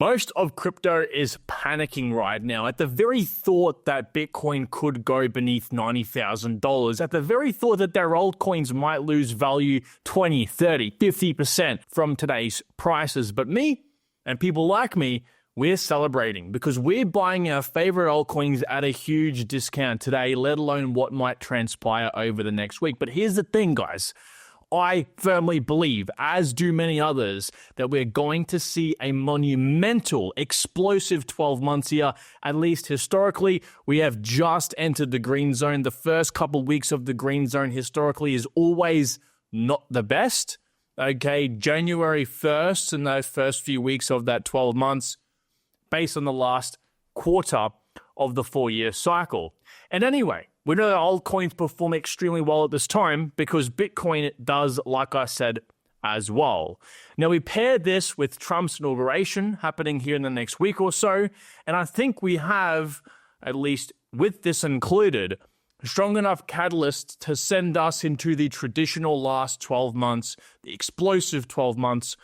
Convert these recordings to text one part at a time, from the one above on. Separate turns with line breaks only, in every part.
Most of crypto is panicking right now at the very thought that Bitcoin could go beneath $90,000, at the very thought that their altcoins might lose value 20, 30, 50% from today's prices. But me and people like me, we're celebrating because we're buying our favorite altcoins at a huge discount today, let alone what might transpire over the next week. But here's the thing, guys. I firmly believe, as do many others, that we're going to see a monumental, explosive 12 months here. At least historically, we have just entered the green zone. The first couple weeks of the green zone historically is always not the best. Okay, January 1st and those first few weeks of that 12 months, based on the last quarter of the 4-year cycle. And anyway, we know that altcoins perform extremely well at this time because Bitcoin does, like I said, as well. Now, we pair this with Trump's inauguration happening here in the next week or so, and I think we have, at least with this included, strong enough catalysts to send us into the traditional last 12 months, the explosive 12 months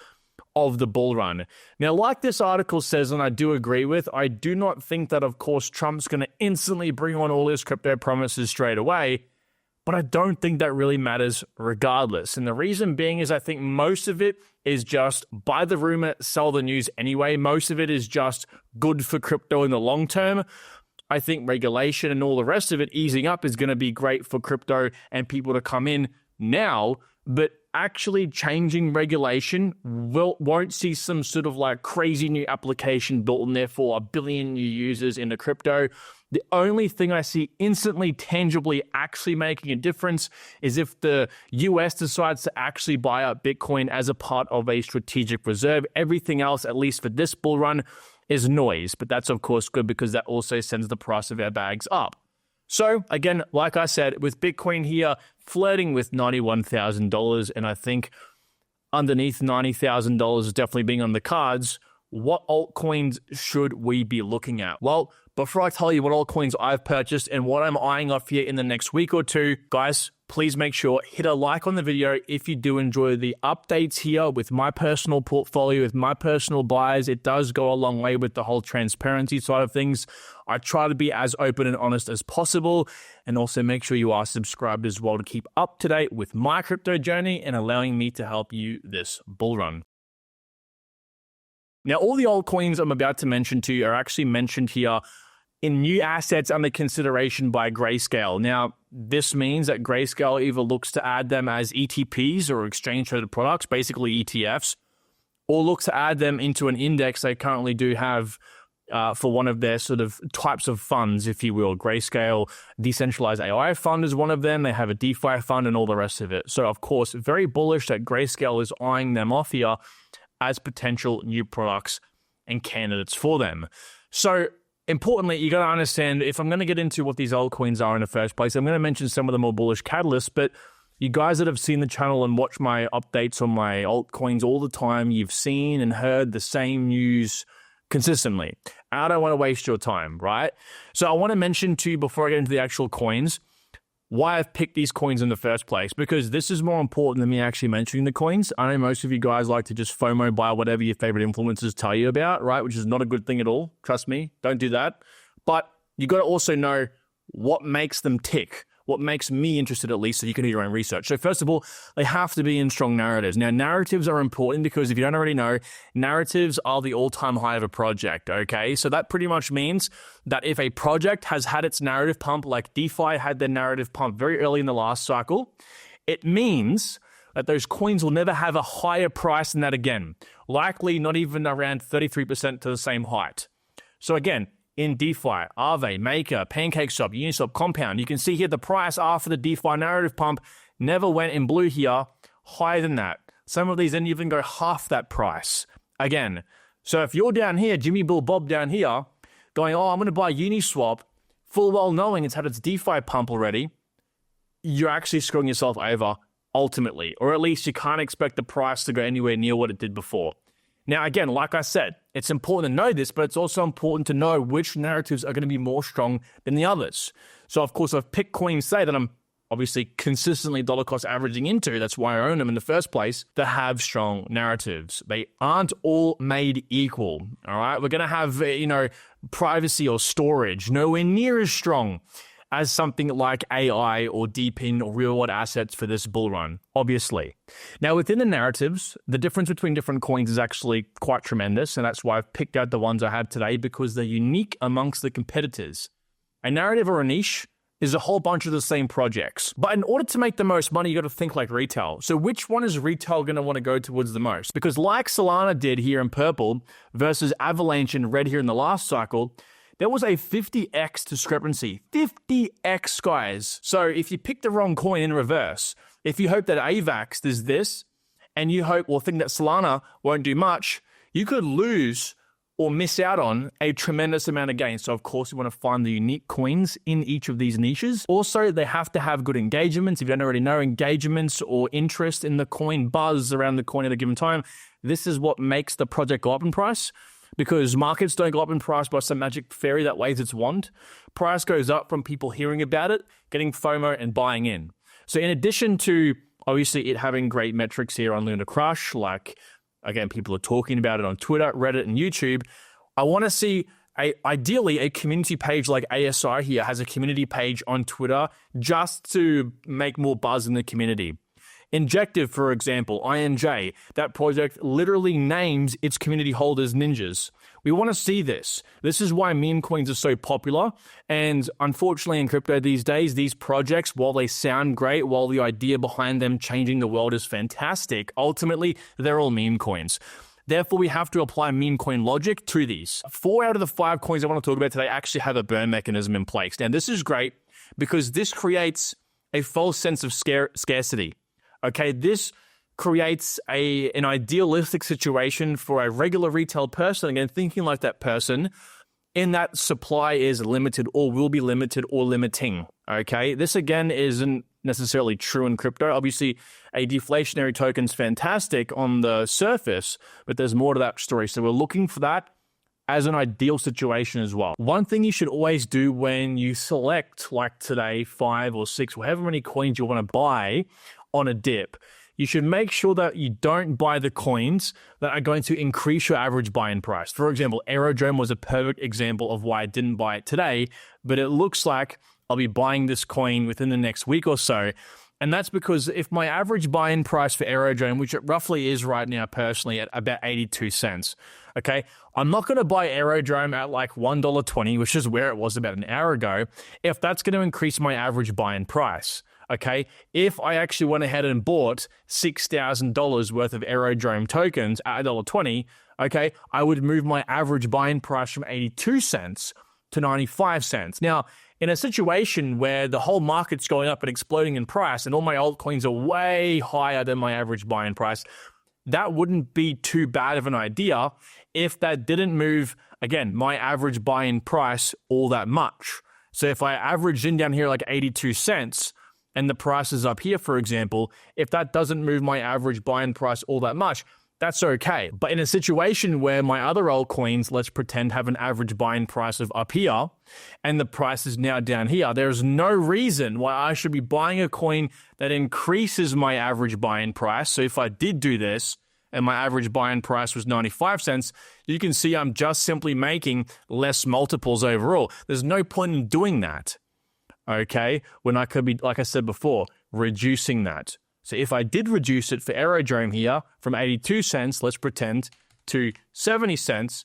of the bull run. Now, like this article says, and I do agree with, I do not think that, of course, Trump's going to instantly bring on all his crypto promises straight away, but I don't think that really matters regardless. And the reason being is I think most of it is just buy the rumor, sell the news anyway. Most of it is just good for crypto in the long term. I think regulation and all the rest of it easing up is going to be great for crypto and people to come in now, but actually changing regulation won't see some sort of like crazy new application built and therefore a billion new users into crypto. The only thing I see instantly, tangibly actually making a difference is if the US decides to actually buy up Bitcoin as a part of a strategic reserve. Everything else, at least for this bull run, is noise. But that's of course good because that also sends the price of our bags up. So again, like I said, with Bitcoin here flirting with $91,000, and I think underneath $90,000 is definitely being on the cards, what altcoins should we be looking at? Well, before I tell you what altcoins I've purchased and what I'm eyeing off here in the next week or two, guys, please make sure hit a like on the video if you do enjoy the updates here with my personal portfolio, with my personal buys. It does go a long way with the whole transparency side of things. I try to be as open and honest as possible, and also make sure you are subscribed as well to keep up to date with my crypto journey and allowing me to help you this bull run. Now, all the altcoins I'm about to mention to you are actually mentioned here in new assets under consideration by Grayscale. Now, this means that Grayscale either looks to add them as ETPs or exchange-traded products, basically ETFs, or looks to add them into an index they currently do have for one of their sort of types of funds, if you will. Grayscale Decentralized AI Fund is one of them. They have a DeFi fund and all the rest of it. So, of course, very bullish that Grayscale is eyeing them off here as potential new products and candidates for them. So, importantly, you got to understand, if I'm going to get into what these altcoins are in the first place, I'm going to mention some of the more bullish catalysts, but you guys that have seen the channel and watch my updates on my altcoins all the time, you've seen and heard the same news consistently. I don't want to waste your time, right? So I want to mention to you before I get into the actual coins, why I've picked these coins in the first place, because this is more important than me actually mentioning the coins. I know most of you guys like to just FOMO buy whatever your favorite influencers tell you about, right? Which is not a good thing at all. Trust me, don't do that. But you got to also know what makes them tick, what makes me interested at least, so you can do your own research. So first of all, they have to be in strong narratives. Now, narratives are important because if you don't already know, narratives are the all-time high of a project, okay? So that pretty much means that if a project has had its narrative pump, like DeFi had their narrative pump very early in the last cycle, it means that those coins will never have a higher price than that again. Likely not even around 33% to the same height. So again, in DeFi, Aave, Maker, PancakeSwap, Uniswap, Compound, you can see here the price after the DeFi narrative pump never went in blue here higher than that. Some of these didn't even go half that price. Again, so if you're down here, Jimmy Bill Bob down here, going, oh, I'm going to buy Uniswap, full well knowing it's had its DeFi pump already, you're actually screwing yourself over ultimately, or at least you can't expect the price to go anywhere near what it did before. Now, again, like I said, it's important to know this, but it's also important to know which narratives are going to be more strong than the others. So, of course, I've picked coins, say, that I'm obviously consistently dollar cost averaging into, that's why I own them in the first place, that have strong narratives. They aren't all made equal, all right? We're going to have, privacy or storage nowhere near as strong as something like AI or deep-in or real-world assets for this bull run, obviously. Now, within the narratives, the difference between different coins is actually quite tremendous, and that's why I've picked out the ones I have today, because they're unique amongst the competitors. A narrative or a niche is a whole bunch of the same projects. But in order to make the most money, you got to think like retail. So which one is retail going to want to go towards the most? Because like Solana did here in purple versus Avalanche in red here in the last cycle, there was a 50x discrepancy. 50x, guys. So if you pick the wrong coin in reverse, if you hope that AVAX does this, and you think that Solana won't do much, you could lose or miss out on a tremendous amount of gain. So of course, you want to find the unique coins in each of these niches. Also, they have to have good engagements. If you don't already know, engagements or interest in the coin, buzz around the coin at a given time, this is what makes the project go up in price. Because markets don't go up in price by some magic fairy that waves its wand. Price goes up from people hearing about it, getting FOMO, and buying in. So in addition to, obviously, it having great metrics here on Lunar Crush, like, again, people are talking about it on Twitter, Reddit, and YouTube, I want to see, ideally, a community page like ASI here has a community page on Twitter just to make more buzz in the community. Injective, for example, INJ, that project literally names its community holders ninjas. We want to see this. This is why meme coins are so popular. And unfortunately in crypto these days, these projects, while they sound great, while the idea behind them changing the world is fantastic, ultimately they're all meme coins. Therefore, we have to apply meme coin logic to these. 4 out of the 5 coins I want to talk about today actually have a burn mechanism in place. Now, this is great because this creates a false sense of scarcity. Okay, this creates an idealistic situation for a regular retail person, again, thinking like that person, in that supply is limited or will be limited or limiting. Okay, this again isn't necessarily true in crypto. Obviously, a deflationary token is fantastic on the surface, but there's more to that story. So we're looking for that as an ideal situation as well. One thing you should always do when you select, like today, 5 or 6, however many coins you want to buy on a dip, you should make sure that you don't buy the coins that are going to increase your average buy-in price. For example, Aerodrome was a perfect example of why I didn't buy it today, but it looks like I'll be buying this coin within the next week or so. And that's because if my average buy-in price for Aerodrome, which it roughly is right now personally at about 82 cents, okay, I'm not going to buy Aerodrome at like $1.20, which is where it was about an hour ago, if that's going to increase my average buy-in price. Okay, if I actually went ahead and bought $6,000 worth of Aerodrome tokens at $1.20, okay, I would move my average buy-in price from 82 cents to 95 cents. Now, in a situation where the whole market's going up and exploding in price and all my altcoins are way higher than my average buy-in price, that wouldn't be too bad of an idea if that didn't move, again, my average buy-in price all that much. So if I averaged in down here like 82 cents, and the price is up here, for example, if that doesn't move my average buy-in price all that much, that's okay. But in a situation where my other altcoins, let's pretend, have an average buy-in price of up here, and the price is now down here, there's no reason why I should be buying a coin that increases my average buy-in price. So if I did do this, and my average buy-in price was 95 cents, you can see I'm just simply making less multiples overall. There's no point in doing that. Okay, when I could be, like I said before, reducing that. So if I did reduce it for Aerodrome here from 82 cents, let's pretend, to 70 cents,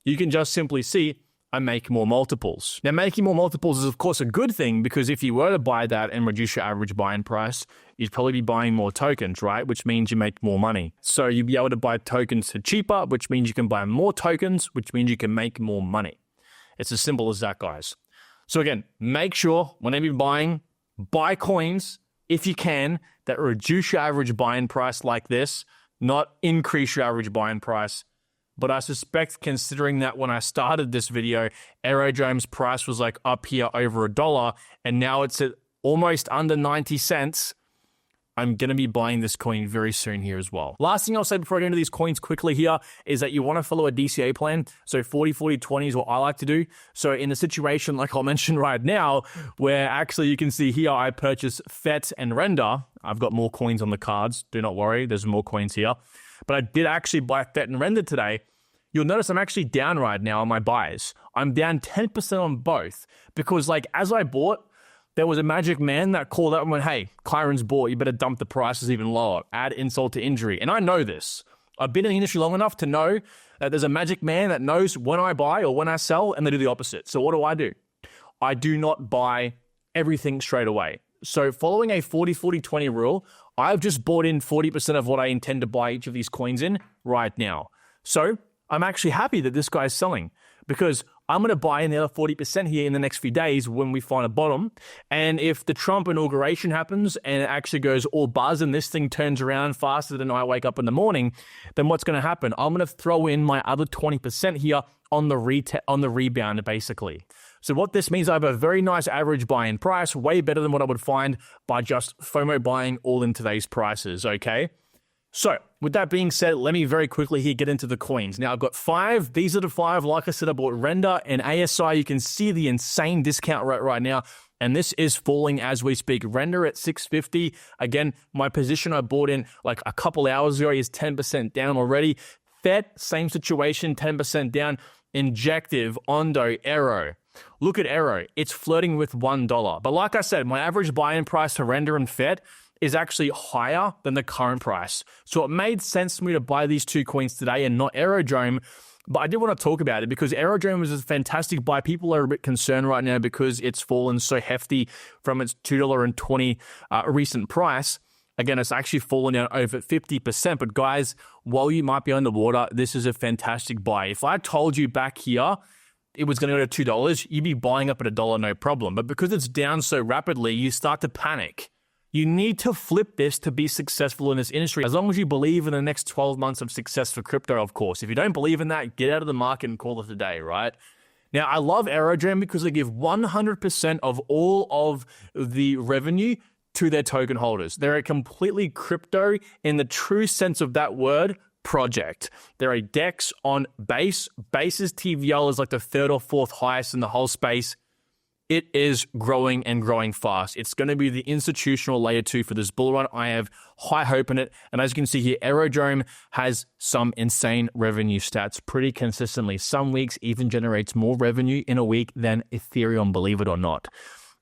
you can just simply see I make more multiples. Now, making more multiples is, of course, a good thing because if you were to buy that and reduce your average buy-in price, you'd probably be buying more tokens, right? Which means you make more money. So you'd be able to buy tokens for cheaper, which means you can buy more tokens, which means you can make more money. It's as simple as that, guys. So again, make sure whenever you're buying, buy coins, if you can, that reduce your average buy-in price like this, not increase your average buy-in price. But I suspect, considering that when I started this video, Aerodrome's price was like up here over $1, and now it's at almost under 90 cents, I'm going to be buying this coin very soon here as well. Last thing I'll say before I go into these coins quickly here is that you want to follow a DCA plan. So 40-40-20 is what I like to do. So in a situation like I'll mention right now, where actually you can see here, I purchased FET and Render. I've got more coins on the cards. Do not worry. There's more coins here. But I did actually buy FET and Render today. You'll notice I'm actually down right now on my buys. I'm down 10% on both because like as I bought, there was a magic man that called up and went, hey, Kyron's bought, you better dump the prices even lower. Add insult to injury. And I know this. I've been in the industry long enough to know that there's a magic man that knows when I buy or when I sell, and they do the opposite. So what do? I do not buy everything straight away. So following a 40-40-20 rule, I've just bought in 40% of what I intend to buy each of these coins in right now. So I'm actually happy that this guy's selling because I'm going to buy in the other 40% here in the next few days when we find a bottom. And if the Trump inauguration happens and it actually goes all buzz and this thing turns around faster than I wake up in the morning, then what's going to happen? I'm going to throw in my other 20% here on the rebound, basically. So what this means, I have a very nice average buy-in price, way better than what I would find by just FOMO buying all in today's prices, okay? So, with that being said, let me very quickly here get into the coins. Now, I've got 5. These are the 5. Like I said, I bought Render and ASI. You can see the insane discount rate right now, and this is falling as we speak. Render at 650. Again, my position I bought in like a couple hours ago is 10% down already. FET, same situation, 10% down. Injective, Ondo, Aero. Look at Aero. It's flirting with $1. But like I said, my average buy-in price to Render and FET is actually higher than the current price. So it made sense for me to buy these two coins today and not Aerodrome. But I did want to talk about it because Aerodrome is a fantastic buy. People are a bit concerned right now because it's fallen so hefty from its $2.20 recent price. Again, it's actually fallen down over 50%. But guys, while you might be underwater, this is a fantastic buy. If I told you back here it was going to go to $2, you'd be buying up at $1, no problem. But because it's down so rapidly, you start to panic. You need to flip this to be successful in this industry. As long as you believe in the next 12 months of success for crypto, of course. If you don't believe in that, get out of the market and call it a day, right? Now, I love Aerodrome because they give 100% of all of the revenue to their token holders. They're a completely crypto, in the true sense of that word, project. They're a DEX on base. Base's TVL is like the 3rd or 4th highest in the whole space. It is growing and growing fast. It's going to be the institutional layer 2 for this bull run. I have high hope in it. And as you can see here, Aerodrome has some insane revenue stats pretty consistently. Some weeks even generates more revenue in a week than Ethereum, believe it or not.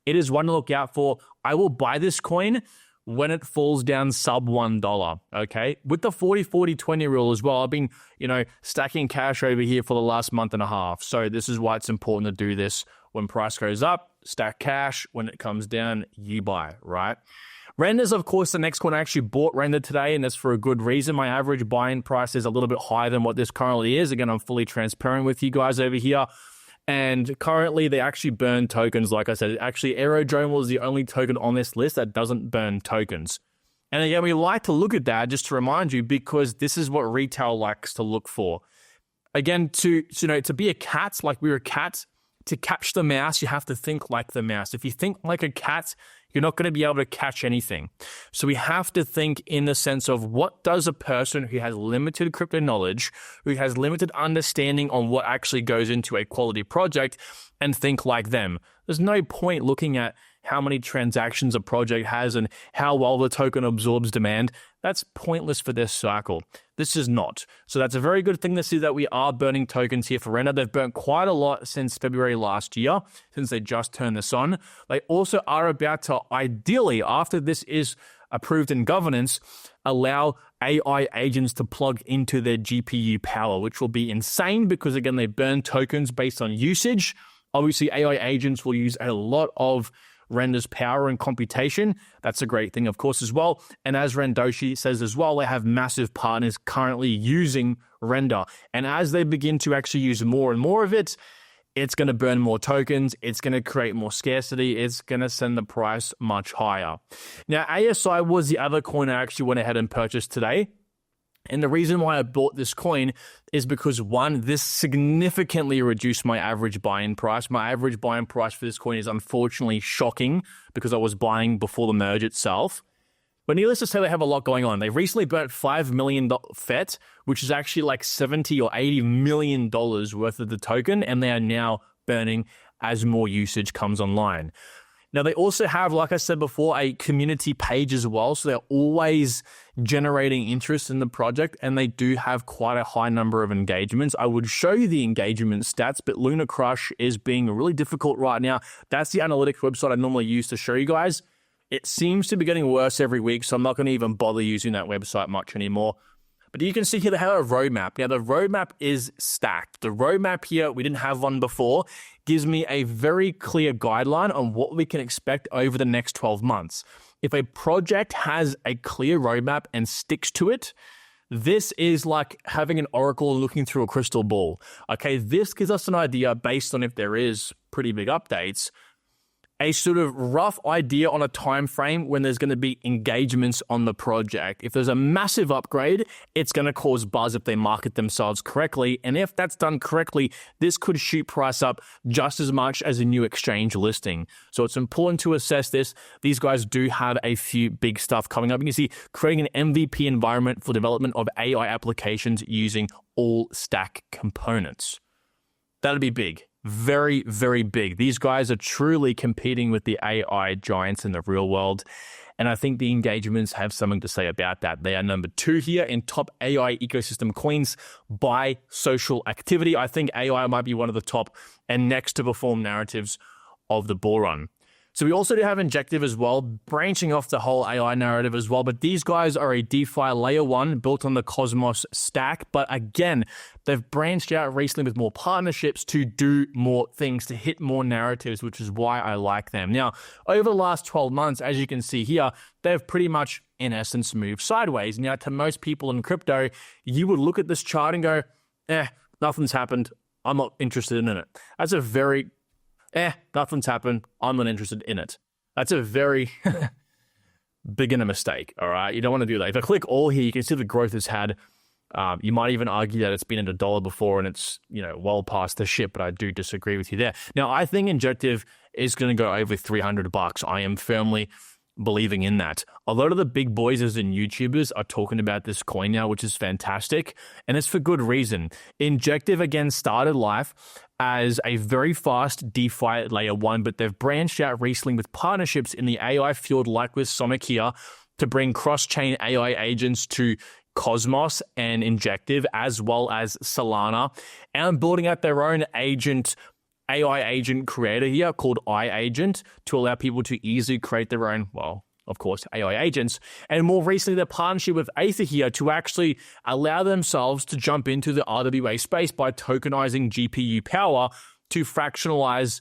It is one to look out for. I will buy this coin when it falls down sub $1, okay? With the 40-40-20 rule as well, I've been, stacking cash over here for the last month and a half. So this is why it's important to do this. When price goes up, stack cash. When it comes down, you buy, right? Render's, of course, the next coin. I actually bought Render today, and that's for a good reason. My average buy-in price is a little bit higher than what this currently is. Again, I'm fully transparent with you guys over here. And currently, they actually burn tokens. Like I said, actually, Aerodrome was the only token on this list that doesn't burn tokens. And again, we like to look at that just to remind you, because this is what retail likes to look for. Again, to be a cat, like we're a cat, to catch the mouse, you have to think like the mouse. If you think like a cat, you're not going to be able to catch anything. So we have to think in the sense of, what does a person who has limited crypto knowledge, who has limited understanding on what actually goes into a quality project, and think like them. There's no point looking at how many transactions a project has and how well the token absorbs demand. That's pointless for this cycle. This is not. So that's a very good thing to see that we are burning tokens here for Render. They've burnt quite a lot since February last year, since they just turned this on. They also are about to, ideally, after this is approved in governance, allow AI agents to plug into their GPU power, which will be insane because, again, they burn tokens based on usage. Obviously, AI agents will use a lot of Render's power and computation. That's a great thing, of course, as well. And as Rendoshi says as well, they have massive partners currently using Render. And as they begin to actually use more and more of it, it's going to burn more tokens. It's going to create more scarcity. It's going to send the price much higher. Now, ASI was the other coin I actually went ahead and purchased today. And the reason why I bought this coin is because, one, this significantly reduced my average buy-in price. My average buy-in price for this coin is unfortunately shocking because I was buying before the merge itself. But needless to say, they have a lot going on. They recently burnt $5 million FET, which is actually like $70 or $80 million worth of the token, and they are now burning as more usage comes online. Now, they also have, like I said before, a community page as well. So they're always generating interest in the project, and they do have quite a high number of engagements. I would show you the engagement stats, but Luna Crush is being really difficult right now. That's the analytics website I normally use to show you guys. It seems to be getting worse every week, so I'm not going to even bother using that website much anymore. But you can see here they have a roadmap. Now, the roadmap is stacked. The roadmap here, we didn't have one before, gives me a very clear guideline on what we can expect over the next 12 months. If a project has a clear roadmap and sticks to it, this is like having an oracle looking through a crystal ball. Okay, this gives us an idea based on if there is pretty big updates, a sort of rough idea on a time frame when there's going to be engagements on the project. If there's a massive upgrade, it's going to cause buzz if they market themselves correctly. And if that's done correctly, this could shoot price up just as much as a new exchange listing. So it's important to assess this. These guys do have a few big stuff coming up. You can see creating an MVP environment for development of AI applications using all stack components. That'd be big. Very, very big. These guys are truly competing with the AI giants in the real world. And I think the engagements have something to say about that. They are number 2 here in top AI ecosystem coins by social activity. I think AI might be one of the top and next to perform narratives of the bull run. So we also do have Injective as well, branching off the whole AI narrative as well. But these guys are a DeFi layer 1 built on the Cosmos stack. But again, they've branched out recently with more partnerships to do more things, to hit more narratives, which is why I like them. Now, over the last 12 months, as you can see here, they've pretty much, in essence, moved sideways. Now, to most people in crypto, you would look at this chart and go, nothing's happened. I'm not interested in it. That's a very... nothing's happened. I'm not interested in it. That's a very beginner mistake, all right? You don't want to do that. If I click all here, you can see the growth it's had. You might even argue that it's been at $1 before and it's, well past the shit, but I do disagree with you there. Now, I think Injective is going to go over $300. I am firmly believing in that. A lot of the big boys and YouTubers are talking about this coin now, which is fantastic, and it's for good reason. Injective, again, started life as a very fast DeFi layer 1, but they've branched out recently with partnerships in the AI field, like with Sonic here, to bring cross-chain AI agents to Cosmos and Injective, as well as Solana, and building out their own AI agent creator here called iAgent to allow people to easily create their own, of course, AI agents. And more recently, their partnership with Aether here to actually allow themselves to jump into the RWA space by tokenizing GPU power to fractionalize,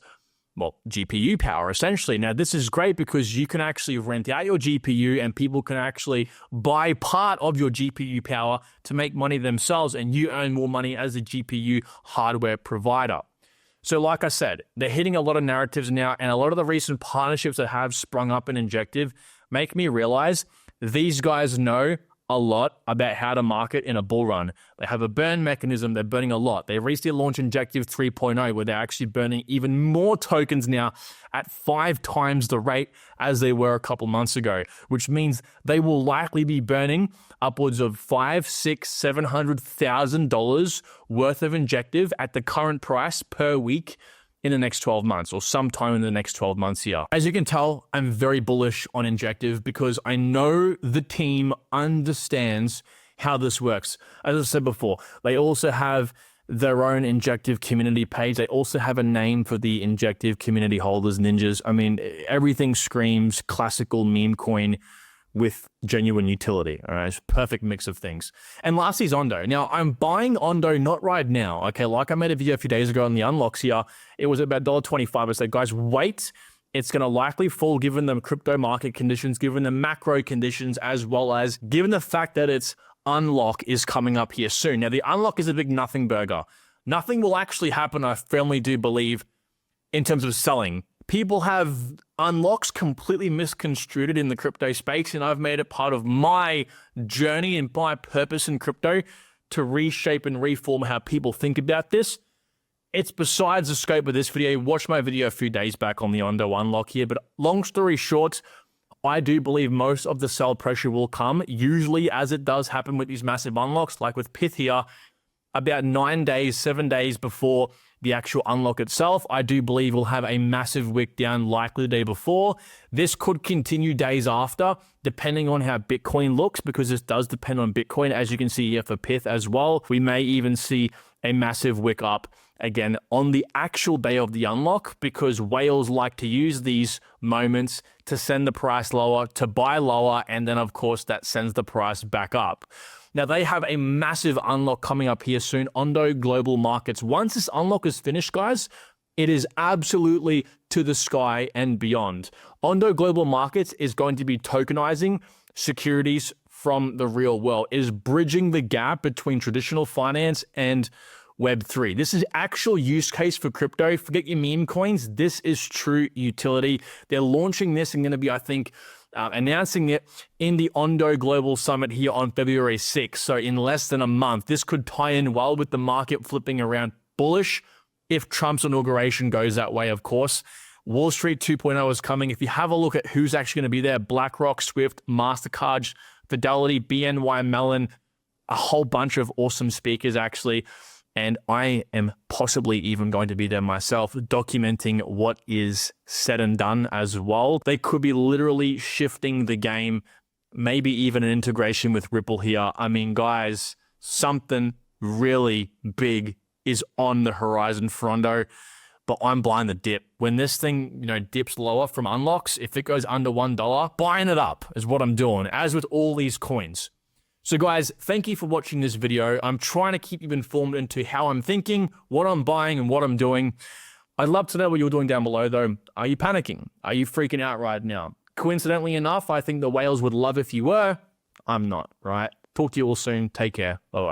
GPU power, essentially. Now, this is great because you can actually rent out your GPU and people can actually buy part of your GPU power to make money themselves, and you earn more money as a GPU hardware provider. So like I said, they're hitting a lot of narratives now, and a lot of the recent partnerships that have sprung up in Injective make me realize these guys know a lot about how to market in a bull run. They have a burn mechanism. They're burning a lot. They recently launched Injective 3.0, where they're actually burning even more tokens now at 5 times the rate as they were a couple months ago, which means they will likely be burning upwards of $500,000, $600,000, $700,000 worth of Injective at the current price per week in the next 12 months, or sometime in the next 12 months here. As you can tell, I'm very bullish on Injective because I know the team understands how this works. As I said before, they also have their own Injective community page. They also have a name for the Injective community holders, ninjas. I mean, everything screams classical meme coin with genuine utility. All right, it's a perfect mix of things. And lastly is Ondo. Now, I'm buying Ondo not right now. Okay, like I made a video a few days ago on the unlocks here. It was about $1.25. I said, guys, wait. It's going to likely fall given the crypto market conditions, given the macro conditions, as well as given the fact that its unlock is coming up here soon. Now, the unlock is a big nothing burger. Nothing will actually happen, I firmly do believe, in terms of selling. People have unlocks completely misconstrued in the crypto space, and I've made it part of my journey and my purpose in crypto to reshape and reform how people think about this. It's besides the scope of this video. Watch my video a few days back on the Ondo unlock here, but long story short, I do believe most of the sell pressure will come, usually as it does happen with these massive unlocks, like with Pyth here, about 9 days, 7 days before the actual unlock itself. I do believe we'll have a massive wick down, likely the day before. This could continue days after, depending on how Bitcoin looks, because this does depend on Bitcoin, as you can see here for Pyth as well. We may even see a massive wick up again on the actual day of the unlock, because whales like to use these moments to send the price lower, to buy lower, and then of course that sends the price back up. Now, they have a massive unlock coming up here soon, Ondo Global Markets. Once this unlock is finished, guys, it is absolutely to the sky and beyond. Ondo Global Markets is going to be tokenizing securities from the real world. It is bridging the gap between traditional finance and Web3. This is actual use case for crypto. Forget your meme coins. This is true utility. They're launching this and going to be, I think, announcing it in the Ondo Global Summit here on February 6th. So in less than a month, this could tie in well with the market flipping around bullish if Trump's inauguration goes that way, of course. Wall Street 2.0 is coming. If you have a look at who's actually going to be there, BlackRock, Swift, MasterCard, Fidelity, BNY Mellon, a whole bunch of awesome speakers actually. And I am possibly even going to be there myself, documenting what is said and done as well. They could be literally shifting the game, maybe even an integration with Ripple here. I mean, guys, something really big is on the horizon for Ondo, but I'm buying the dip. When this thing, dips lower from unlocks, if it goes under $1, buying it up is what I'm doing, as with all these coins. So guys, thank you for watching this video. I'm trying to keep you informed into how I'm thinking, what I'm buying, and what I'm doing. I'd love to know what you're doing down below though. Are you panicking? Are you freaking out right now? Coincidentally enough, I think the whales would love if you were. I'm not, right? Talk to you all soon. Take care. Bye-bye.